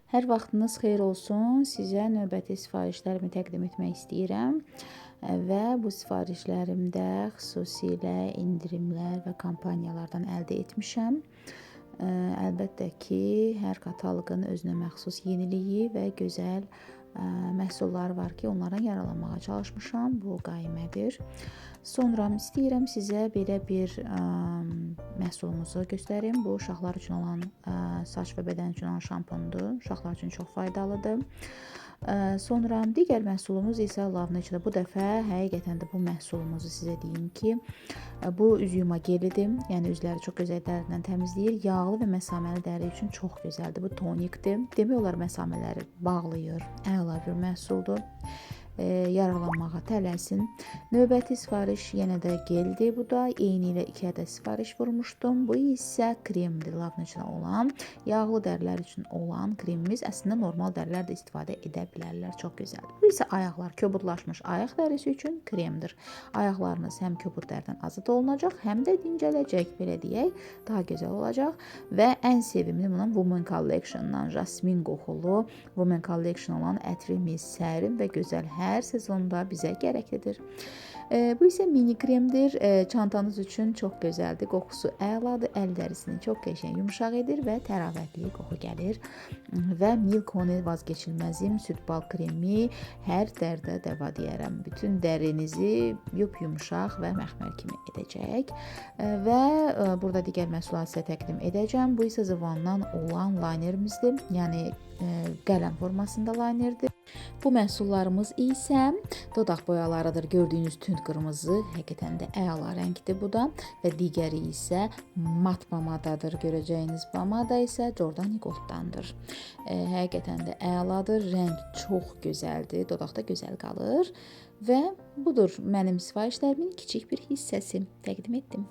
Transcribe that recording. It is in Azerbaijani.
Hər vaxtınız xeyir olsun. Sizə növbəti sifarişlərimi təqdim etmək istəyirəm və bu sifarişlərimdə xüsusilə endirimlər və kampaniyalardan əldə etmişəm. Əlbəttə ki, hər kataloqun özünə məxsus yeniliyi və gözəl məhsulları var ki, onlardan yararlanmağa çalışmışam. Bu qaymədir. Sonra istəyirəm sizə belə bir məhsulumuzu göstərim. Bu uşaqlar üçün olan, saç və bədən üçün olan şampundur. Uşaqlar üçün çox faydalıdır. Sonra digər məhsulumuz isə Love Nature. Bu dəfə həqiqətən də bu məhsulumuzu sizə deyim ki, bu üz yuma gelidir. Yəni üzləri çox gözəl dərindən təmizləyir. Yağlı və məsaməli dəri üçün çox gözəldir. Bu tonikdir. Demək olar məsamələri bağlayır. Əla bir məhsuldur. Yararlanmağa tələsin. Növbəti sifariş yenə də gəldi. Bu da eyni ilə 2 ədəd sifariş vurmuşdum. Bu isə kremdir. Love Nature olan, yağlı dərilər üçün olan kremimiz. Əslində normal dərilər də istifadə edə bilərlər. Çox gözəldir. Bu isə ayaqlar, köbudlaşmış ayaq dərisi üçün kremdir. Ayaqlarınız həm köbud dərdən azad olunacaq, həm də dincələcək, belə deyək, daha gözəl olacaq. Və ən sevimli bunun Women Collection-dan jasmin qoxulu Women Collection olan ətrimiz sərin və gözəl hər sezonda bizə gərəklidir. Bu isə mini kremdir. Çantanız üçün çox gözəldir. Qoxusu əladır. Əl dərisini çox qəşəng yumşaq edir və təravətli qoxu gəlir. Və Milk Honey vazgeçilməzim süd bal kremi hər dərdə dəva deyərəm. Bütün dərinizi yumşaq və məxmər kimi edəcək. Və burada digər məhsulları sizə təqdim edəcəm. Bu isə Zıvandan olan linerimizdir. Yəni qələm formasında linerdir. Bu məhsullarımız isə dodaq boyalarıdır. Gördüyünüz tünd qırmızı həqiqətən də əla rəngdir bu da və digəri isə mat pomadadır. Görəcəyiniz pomada isə Jordani Golddandır. Həqiqətən də əladır. Rəng çox gözəldir. Dodaqda gözəl qalır və budur mənim sifarişlərimin kiçik bir hissəsi təqdim etdim.